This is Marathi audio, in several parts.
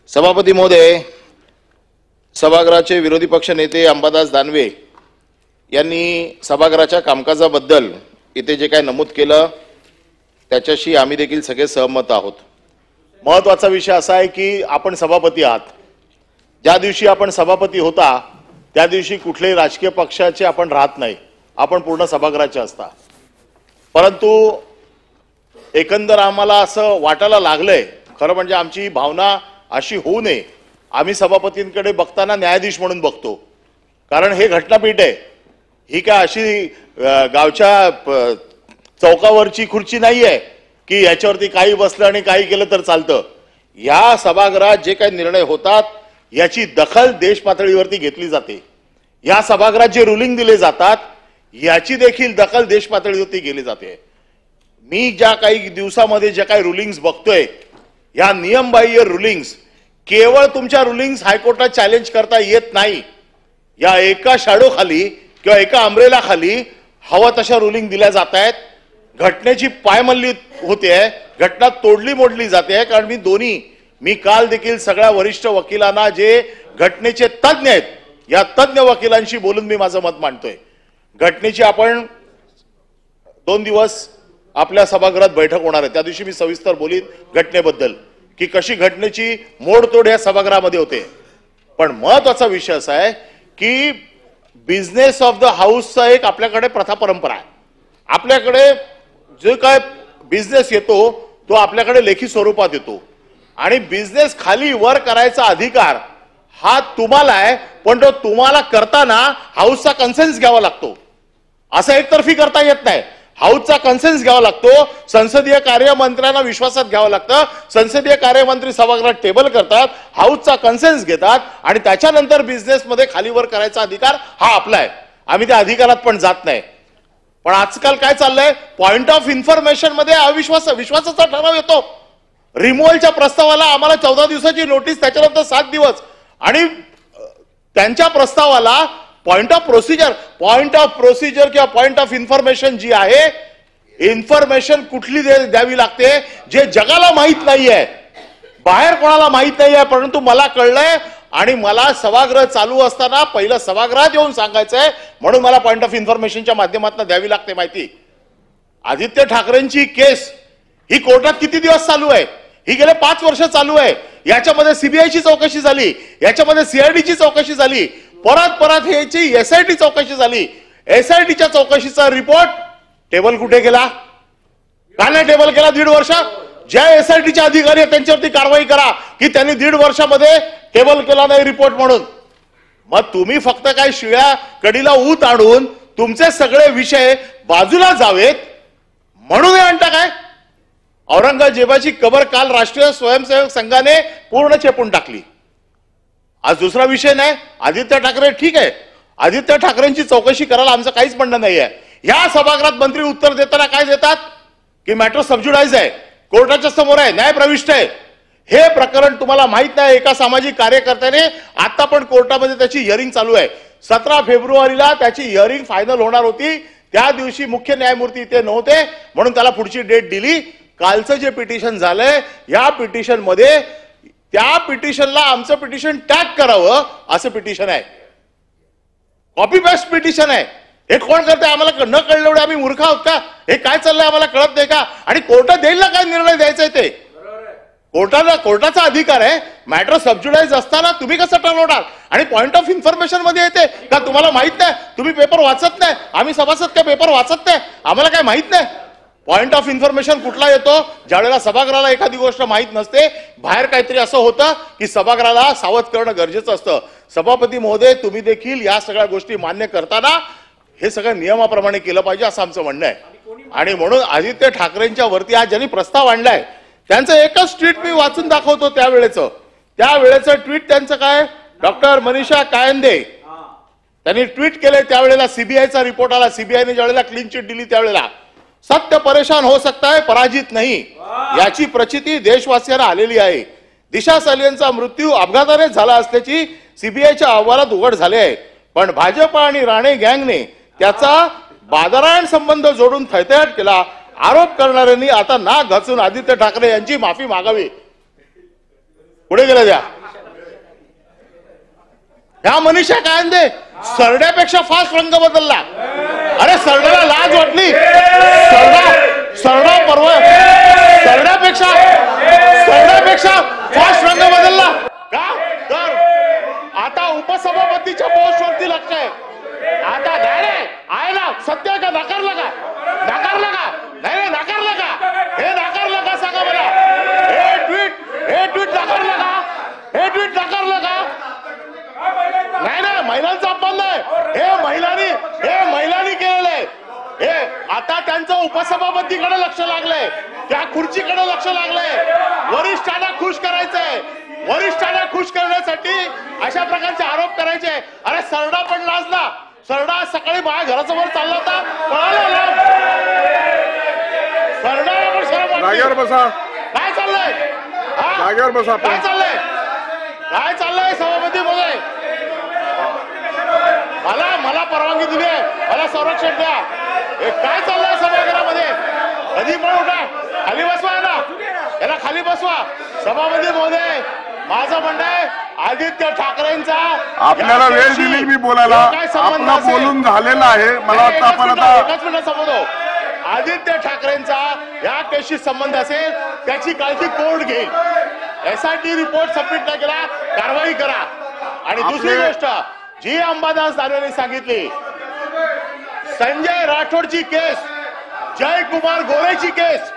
सभापती महोदय, सभागृहाचे विरोधी पक्ष नेते अंबादास दानवे यांनी सभागृहाच्या कामकाजाबद्दल इथे जे काही नमूद केलं त्याच्याशी आम्ही देखील सगळे सहमत आहोत। महत्त्वाचा विषय असा आहे की आपण सभापती आहात। ज्या दिवशी आपण सभापती होता त्या दिवशी कुठल्याही राजकीय पक्षाचे आपण राहत नाही, आपण पूर्ण सभागृहाचे असता। परंतु एकंदर आम्हाला असं वाटायला लागलंय, खरं म्हणजे आमची भावना अशी होऊ नये, आम्ही सभापतींकडे बघताना न्यायाधीश म्हणून बघतो, कारण हे घटनापीठ आहे। ही काय अशी गावच्या चौकावरची खुर्ची नाहीये की याच्यावरती काही बसलं आणि काही केलं तर चालतं। या सभागृहात जे काही निर्णय होतात याची दखल देश पातळीवरती घेतली जाते। या सभागृहात जे रुलिंग दिले जातात याची देखील दखल देश पातळीवरती घेतली जाते। मी ज्या काही दिवसामध्ये जे काही रुलिंग्स बघतोय, या नियमबाह्य रुलिंग्स केवळ तुमच्या रुलिंग्स हायकोर्टात चॅलेंज करता येत नाही। या एका शॅडो खाली किंवा एका अम्ब्रेला खाली हवा तशा रुलिंग दिल्या जात आहेत। घटनेची पायमल्ली होते, घटना तोडली मोडली जाते। कारण मी काल देखील सगळ्या वरिष्ठ वकिलांना जे घटनेचे तज्ञ आहेत या तज्ञ वकिलांशी बोलून मी माझं मत मांडतोय। घटनेची आपण 2 दिवस आपल्या सभागृहात बैठक होणार आहे, त्या दिवशी मी सविस्तर बोलीन घटनेबद्दल की कशी घटनेची मोडतोड या सभागृहामध्ये होते। पण महत्त्वाचा विषय असा आहे की बिझनेस ऑफ द हाऊसचा एक आपल्याकडे प्रथा परंपरा आहे। आपल्याकडे जे काय बिझनेस येतो तो आपल्याकडे लेखी स्वरूपात येतो आणि बिझनेस खाली वर करायचा अधिकार हा तुम्हाला आहे, पण तो तुम्हाला करताना हाऊसचा कन्सेन्स घ्यावा लागतो। असं एकतर्फी करता येत नाही, हाऊसचा कन्सेन्स घ्यावा लागतो। संसदीय कार्यमंत्र्यांना विश्वासात घ्यावं लागतं। संसदीय कार्यमंत्री सभागृहात टेबल करतात, हाऊसचा कन्सेन्स घेतात आणि त्याच्यानंतर बिझनेसमध्ये खालीवर करायचा अधिकार हा आपला आहे। आम्ही त्या अधिकारात पण जात नाही। पण आजकाल काय चाललंय, पॉइंट ऑफ इन्फॉर्मेशन मध्ये विश्वासाचा ठराव येतो। रिमूव्हलच्या प्रस्तावाला आम्हाला 14 दिवसाची नोटीस, त्याच्यानंतर 7 दिवस, आणि त्यांच्या प्रस्तावाला पॉइंट ऑफ प्रोसिजर किंवा पॉइंट ऑफ इन्फॉर्मेशन जी आहे, इन्फॉर्मेशन कुठली द्यावी लागते जे जगाला माहित नाहीये, बाहेर कोणाला माहित नाहीये, परंतु मला कळलंय आणि मला सभागृह चालू असताना पहिलं सभागृहात येऊन सांगायचंय, म्हणून मला पॉइंट ऑफ इन्फॉर्मेशनच्या माध्यमातून द्यावी लागते माहिती। आदित्य ठाकरेंची केस ही कोर्टात किती दिवस चालू आहे? ही गेले 5 वर्ष चालू आहे। याच्यामध्ये सीबीआयची चौकशी झाली, याच्यामध्ये सीआयडीची चौकशी झाली, परत ह्याची एसआयटी चौकशी झाली। एसआयटीच्या चौकशीचा रिपोर्ट टेबल कुठे गेला? का नाही टेबल केला 1.5 वर्ष? ज्या एसआयटीचे अधिकारी आहेत त्यांच्यावरती कारवाई करा की त्यांनी 1.5 वर्षामध्ये टेबल केला नाही रिपोर्ट म्हणून। मग तुम्ही फक्त काय शिळ्या कडीला ऊत आणून तुमचे सगळे विषय बाजूला जावेत म्हणून आणता काय? औरंगजेबाची कबर काल राष्ट्रीय स्वयंसेवक संघाने पूर्ण चेपून टाकली। आज दुसरा विषय नाही, आदित्य ठाकरे ठीक आहे, आदित्य ठाकरेंची चौकशी करायला आमचं काहीच म्हणणं नाही आहे। या सभागृहात मंत्री उत्तर देताना काय देतात की मॅटर सबज्युडाइज आहे, कोर्टाच्या समोर आहे, न्याय प्रविष्ट आहे। हे प्रकरण तुम्हाला माहित नाही, एका सामाजिक कार्यकर्त्याने आता पण कोर्टामध्ये त्याची हिअरिंग चालू आहे। 17 फेब्रुवारीला त्याची हिअरिंग फायनल होणार होती, त्या दिवशी मुख्य न्यायमूर्ती इथे नव्हते म्हणून त्याला पुढची डेट दिली। कालचं जे पिटिशन झालंय या पिटिशन मध्ये त्या पिटिशनला आमचं पिटिशन टॅग करावं असं पिटिशन आहे, कॉपी पेस्ट पिटिशन आहे। हे कोण करते? आम्हाला न कळलं एवढे आम्ही मूर्ख आहोत का? हे काय चाललंय आम्हाला कळत नाही का? आणि कोर्टात देईल ना काय निर्णय द्यायचा आहे ते, कोर्टाचा अधिकार आहे। मॅटर सबज्युडाइज असताना तुम्ही कसं ठरवणार? आणि पॉइंट ऑफ इन्फॉर्मेशन मध्ये येते का तुम्हाला माहित नाही? तुम्ही पेपर वाचत नाही, आम्ही सभासद काय पेपर वाचत नाही, आम्हाला काय माहित नाही? पॉइंट ऑफ इन्फॉर्मेशन कुठला येतो? ज्यावेळेला सभागृहाला एखादी गोष्ट माहित नसते, बाहेर काहीतरी असं होतं की सभागृहाला सावध करणं गरजेचं असतं। सभापती महोदय, तुम्ही देखील या सगळ्या गोष्टी मान्य करताना हे सगळं नियमाप्रमाणे केलं पाहिजे असं आमचं म्हणणं आहे। आणि म्हणून आदित्य ठाकरेंच्या वरती आज ज्यांनी प्रस्ताव आणलाय त्यांचं एकच ट्विट मी वाचून दाखवतो। त्यावेळेचं ट्विट त्यांचं काय, डॉक्टर मनीषा कायंदे त्यांनी ट्विट केले। त्यावेळेला सीबीआयचा रिपोर्ट आला, सीबीआयने ज्यावेळेला क्लीन चिट दिली त्यावेळेला सत्य परेशान हो सकता है पराजित नहीं याची प्रचिती देशवासियांना आलेली आहे। दिशा सालियनचा मृत्यू अपघाताने झाला असल्याची सीबीआयच्या अहवालात उघड झाले आहे, पण भाजप आणि राणे गँगने त्याचा बादरायण संबंध जोडून थैथयाट केला। आरोप करणाऱ्यांनी आता नाक घासून आदित्य ठाकरे यांची माफी मागावी। पुढे गेल्या द्या। ह्या मनीषा कायंदे सरड्यापेक्षा फास्ट रंग बदलला। अरे सरड्याला लाज वाटली? सरडा परवा सरड्यापेक्षा फास्ट रंग बदलला का? तर आता उपसभापतीच्या पोस्टवरती लक्ष आहे। आता नाही आहे ना, सत्य का? नाकारलं का? नाही नाकारलं का? हे नाकारलं का सांगा मला? हे ट्विट नाकारलं का? नाही ना, महिलांचा अपमान नाही, हे महिलांनी केलेलं आहे। हे आता त्यांचं उपसभापतीकडे लक्ष लागलंय, त्या खुर्चीकडे लक्ष लागलंय। वरिष्ठांना खुश करायचंय, वरिष्ठांना खुश करण्यासाठी अशा प्रकारचे आरोप करायचे। अरे सरडा पण लाजला। सरडा सकाळी माझ्या घरासमोर चालला होता, पळाला ना। सरडाला पण शरम वाटली। जागेवर बसा। काय चाललंय? जागेवर बसा। काय चाललंय सभापती महोदय? मला परवानगी दिली आहे, मला संरक्षण द्या। हे काय चाललंय सभागृहामध्ये? कधी पण उठा, खाली बसवा ना, याला खाली बसवा। सभापती महोदय, माझं म्हणणं आहे आदित्य ठाकरेंचा आपल्याला वेळ दिली मी बोलायला, आपला बोलून झालेला आहे। मला वाटतं आपण आता एकच मिनिट समजतो। आदित्य ठाकरेंचा या केसशी संबंध असेल त्याची काळजी कोर्ट घेईल। SIT रिपोर्ट सबमिट न केला कारवाई करा। आणि दुसरी गोष्ट जी अंबादास दानवेंनी सांगितली, संजय राठोडची केस, जयकुमार गोरेची केस,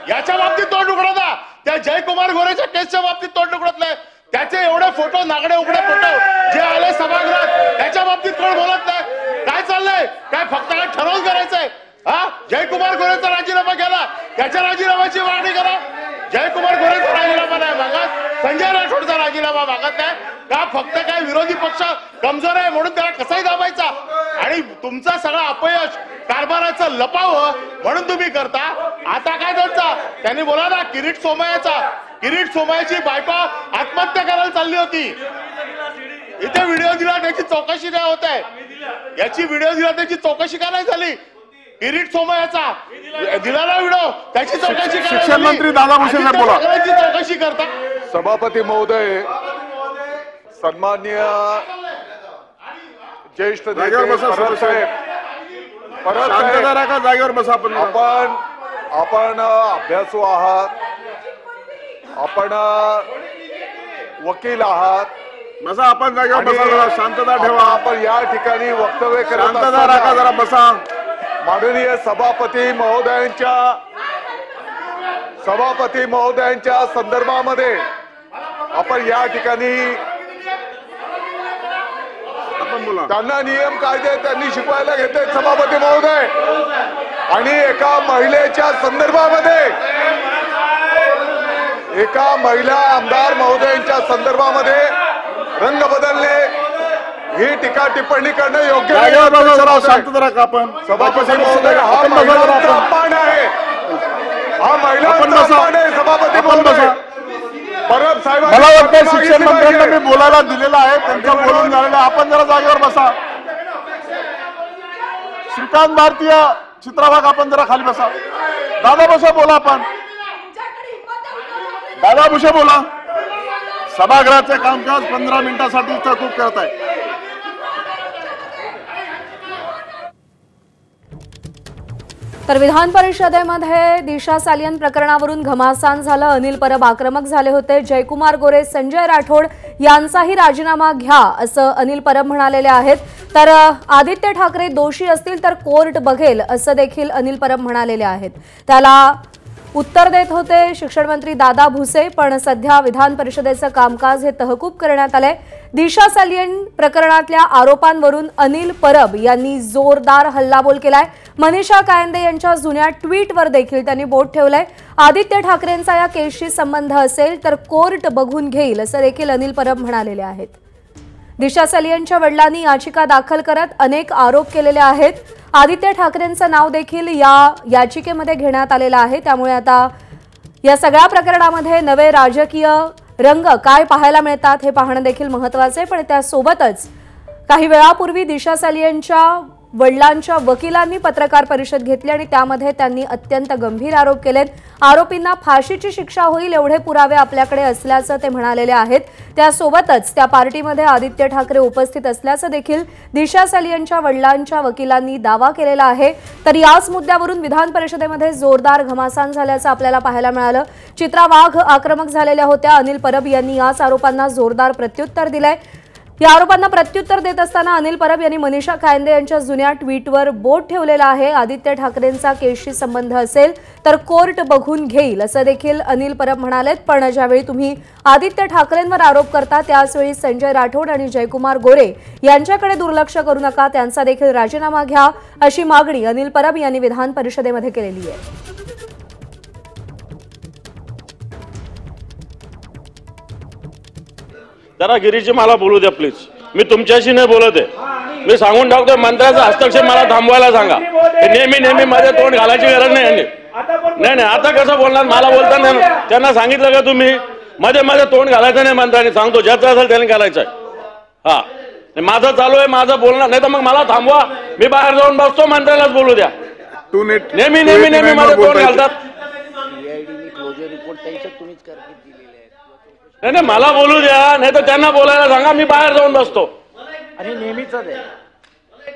याच्या बाबतीत तोंड उघडता। त्या जयकुमार गोरेच्या केसच्या बाबतीत तोंड उघडत नाही। त्याचे एवढे फोटो, नागडे उघडे फोटो जे आले सभागृहात, त्याच्या बाबतीत कोण बोलत नाही। काय चाललंय? काय फक्त काय ठरवून करायचंय? जयकुमार गोरेचा राजीनामा केला, त्याच्या राजीनाम्याची मागणी करा। जयकुमार गोरेचा राजीनामा नाही मागत, संजय राठोडचा राजीनामा मागत नाही का? फक्त काय विरोधी पक्ष कमजोर आहे म्हणून त्याला कसाही दाबायचा? आणि तुमचा सगळा अपयश कारभाराचं लपावं म्हणून तुम्ही करता। आता काय त्यांचा त्यांनी बोला ना, किरीट सोमय्याची बायको आत्महत्या करायला चालली होती, इथे व्हिडिओ दिला, त्याची चौकशी नाही होत आहे। याची व्हिडिओ दिला, त्याची चौकशी का नाही झाली? किरीट सोमय्याचा दिला ना व्हिडिओ, त्याची चौकशी करा। शिक्षण मंत्री दादा भुसे साहेब बोला। चौकशी करता। सभापती महोदय, सन्माननीय ज्येष्ठ जागेवर बसा साहेब। जागेवर बसा। आपण अभ्यासू आहात, आपण वकील आहात, बसा। आपण जागेवर बसा, जरा शांतता ठेवा। आपण या ठिकाणी वक्तव्य करत शांतता राखा, जरा बसा। माननीय सभापती महोदयांच्या संदर्भामध्ये आपण या ठिकाणी त्यांना नियम कायदे त्यांनी शिकवायला घेतले सभापती महोदय। आणि एका महिलेच्या संदर्भामध्ये, एका महिला आमदार महोदयांच्या संदर्भामध्ये रंग बदलणे, ही टीका टिप्पणी करणं योग्य नाही। शांतता राखा। आपण सभापती महोदय, हा महिलांचा अपमान आहे, हा महिलांचा अपमान आहे सभापती महोदय। परब साहेब, मला वाटतं शिक्षण मंत्र्यांना मी बोलायला दिलेला आहे, त्यांचं बोलून झालेलं आहे। आपण जरा जागेवर बसा। श्रीकांत भारतीय, चित्राभाग, आपण जरा खाली बसा। दादा भुसे बोला। आपण दादा भुसे बोला। सभागृहाचे कामकाज 15 मिनिटांसाठी तहकूब करत आहे। तर विधान परिषदेमध्ये दिशा सालियन प्रकरणावरून घमासान झालं। अनिल परब आक्रमक झाले होते। जयकुमार गोरे, संजय राठोड यांचाही राजीनामा घ्या असं अनिल परब म्हणालेले आहेत। तर आदित्य ठाकरे दोषी असतील तर कोर्ट बघेल असं देखील अनिल परब म्हणालेले आहेत। त्याला उत्तर देत होते शिक्षण मंत्री दादा भुसे, पण सध्या विधान परिषदेचं कामकाज हे तहकूब करण्यात आलंय। दिशा सालियन प्रकरणातल्या आरोपांवरून अनिल परब यांनी जोरदार हल्लाबोल केलाय। मनीषा कायंदे यांच्या जुन्या ट्विटवर देखील त्यांनी बोट ठेवलंय। आदित्य ठाकरेंचा या केसशी संबंध असेल तर कोर्ट बघून घेईल असं देखील अनिल परब म्हणालेले आहेत। दिशा सालियनच्या वडिलांनी याचिका दाखल करत अनेक आरोप केलेले आहेत। आदित्य ठाकरेंचं नाव देखील या याचिकेमध्ये घेण्यात आलेलं आहे। त्यामुळे आता या सगळ्या प्रकरणामध्ये नवे राजकीय रंग काय पाहायला मिळतात हे पाहणं देखील महत्त्वाचं आहे। पण त्यासोबतच काही वेळापूर्वी दिशा सालियनच्या वडिलांच्या वकिलांनी पत्रकार परिषद घेतली आणि त्यामध्ये त्यांनी अत्यंत गंभीर आरोप केलेत। आरोपींना फाशीची शिक्षा होईल एवढे पुरावे आपल्याकडे असल्याचं ते म्हणालेले आहेत। त्यासोबतच त्या पार्टीमध्ये आदित्य ठाकरे उपस्थित असल्याचं देखील दिशा सालियनच्या वडिलांच्या वकिलांनी दावा केलेला आहे। तर याच मुद्द्यावरून विधान परिषदेमध्ये जोरदार घमासान झाल्याचं आपल्याला पाहायला मिळालं। चित्रा वाघ आक्रमक झालेल्या होत्या। अनिल परब यांनी याच आरोपांना जोरदार प्रत्युत्तर दिलंय। या आरोपांना प्रत्युत्तर देत असताना अनिल परब यांनी मनीषा कायंदे यांच्या जुन्या ट्विटवर बोट ठेवलेला आहे। आदित्य ठाकरेंचा केसशी संबंध असेल तर कोर्ट बघून घेईल असं देखील अनिल परब म्हणालेत। पण ज्यावेळी तुम्ही आदित्य ठाकरेंवर आरोप करता त्याचवेळी संजय राठोड आणि जयकुमार गोरे यांच्याकडे दुर्लक्ष करू नका, त्यांचा देखील राजीनामा घ्या अशी मागणी अनिल परब यांनी विधान परिषदेमध्ये केलेली आहे। जरा गिरीजी मला बोलू द्या प्लीज, मी तुमच्याशी नाही बोलत आहे। मी सांगून टाकतोय मंत्र्याचा हस्तक्षेप मला थांबवायला सांगा। नेहमी माझे तोंड घालायची गरज नाही यांनी। नाही आता कसं बोलणार, मला बोलता नाही त्यांना सांगितलं का तुम्ही मध्ये तोंड घालायचं नाही मंत्र्यांनी, सांगतो ज्याचं असेल त्याने घालायचंय। हा माझं चालू आहे, माझं बोलणार नाही तर मग मला थांबवा, मी बाहेर जाऊन बसतो, मंत्र्यालाच बोलू द्या। नेहमी माझे तोंड घालतात। नाही मला बोलू द्या, नाही तर त्यांना बोलायला सांगा, मी बाहेर जाऊन बसतो। आणि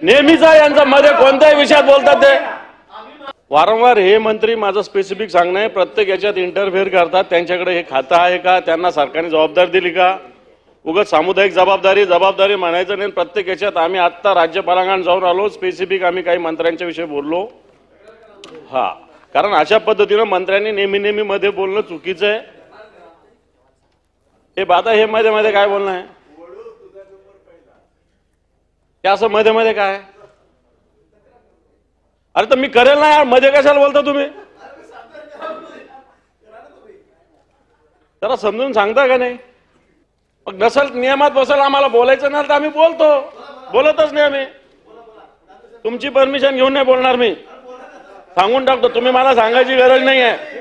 नेहमीचा यांचा मध्ये कोणत्याही विषयात बोलतात ते वारंवार। हे मंत्री माझं स्पेसिफिक सांगणं आहे, प्रत्येक याच्यात इंटरफेअर करतात। त्यांच्याकडे हे खातं आहे का, त्यांना सरकारने जबाबदारी दिली का? उगाच सामुदायिक जबाबदारी म्हणायचं नाही। प्रत्येक याच्यात आम्ही आता राज्यपालांकडे जाऊन आलो, स्पेसिफिक आम्ही काही मंत्र्यांच्या विषयी बोललो। हा कारण अशा पद्धतीनं मंत्र्यांनी नेहमी मध्ये बोलणं चुकीचं आहे। हे बाता हे मध्ये काय बोलणं आहे? हे असं मध्ये काय? अरे तर मी करेल ना यार, मध्ये कशाला बोलता तुम्ही? जरा समजून सांगता का नाही? मग नसेल नियमात बसेल आम्हाला बोलायचं नाही तर आम्ही बोलतच नाही आम्ही। तुमची परमिशन घेऊन नाही बोलणार मी, सांगून टाकतो। तुम्ही मला सांगायची गरज नाही आहे।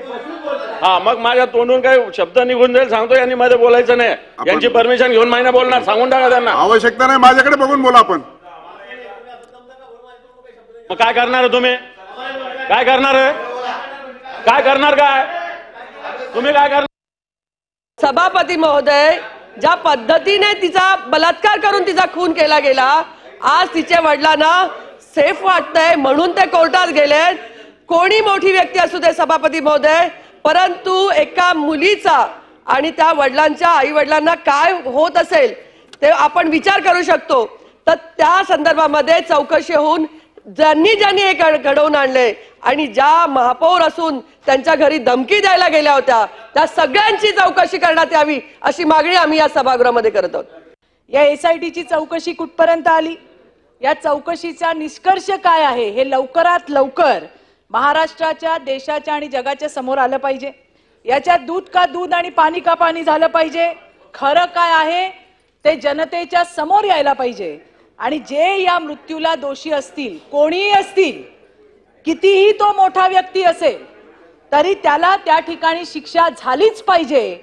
हा मग माझ्या तोंडून काही शब्द निघून जाईल सांगतो, यांनी मध्ये बोलायचं नाही, यांची परमिशन घेऊन महिना बोलणार, सांगून टाका त्यांना। आवश्यकता नाही, माझ्याकडे बघून बोला आपण। मग काय करणार आहे तुम्ही? काय करणार आहे? काय तुम्ही काय करणार? सभापती महोदय, ज्या पद्धतीने तिचा बलात्कार करून तिचा खून केला गेला, आज तिच्या वडिलांना सेफ वाटतंय म्हणून ते कोर्टात गेले। कोणी मोठी व्यक्ती असू दे सभापती महोदय, परंतु एका मुलीचा आणि त्या वडिलांच्या आई वडिलांना काय होत असेल ते आपण विचार करू शकतो। तर त्या संदर्भामध्ये चौकशी होऊन ज्यांनी हे घडवून आणले आणि ज्या महापौर असून त्यांच्या घरी धमकी द्यायला गेल्या होत्या त्या सगळ्यांची चौकशी करण्यात यावी अशी मागणी आम्ही या सभागृहामध्ये करत आहोत। या एसआयटीची चौकशी कुठपर्यंत आली? या चौकशीचा निष्कर्ष काय आहे हे लवकरात लवकर महाराष्ट्राच्या, देशाच्या आणि जगाच्या समोर आलं पाहिजे। याच्यात दूध का दूध आणि पाणी का पाणी झालं पाहिजे। खरं काय आहे ते जनतेच्या समोर यायला पाहिजे आणि जे या मृत्यूला दोषी असतील, कोणीही असतील, कितीही तो मोठा व्यक्ती असेल, तरी त्याला त्या ठिकाणी शिक्षा झालीच पाहिजे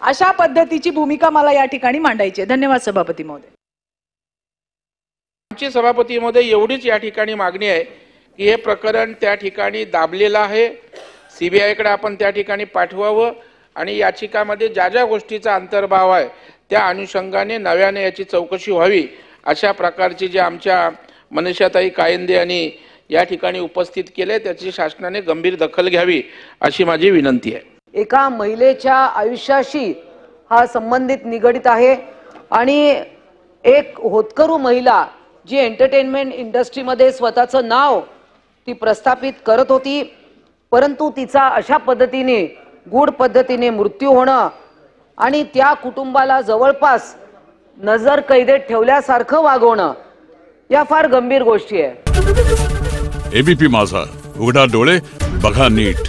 अशा पद्धतीची भूमिका मला या ठिकाणी मांडायची आहे। धन्यवाद सभापती महोदय। आमची सभापती महोदय एवढीच या ठिकाणी मागणी आहे की हे प्रकरण त्या ठिकाणी दाबलेलं आहे, सीबीआयकडे आपण त्या ठिकाणी पाठवावं आणि याचिकामध्ये ज्या ज्या गोष्टीचा अंतर्भाव आहे त्या अनुषंगाने नव्याने याची चौकशी व्हावी अशा प्रकारची जे आमच्या मनीषाताई कायंदे यांनी या ठिकाणी उपस्थित केले त्याची शासनाने गंभीर दखल घ्यावी अशी माझी विनंती आहे। एका महिलेच्या आयुष्याशी हा संबंधित निगडित आहे आणि एक होतकरू महिला जी एंटरटेनमेंट इंडस्ट्रीमध्ये स्वतःचं नाव ती प्रस्थापित करत होती, परंतु तिचा अशा पद्धतीने गूढ पद्धतीने मृत्यू होणं आणि त्या कुटुंबाला जवळपास नजर कैदेत ठेवल्यासारखं वागवणं या फार गंभीर गोष्टी आहे। एबीपी माझा, उघडा डोळे बघा नीट।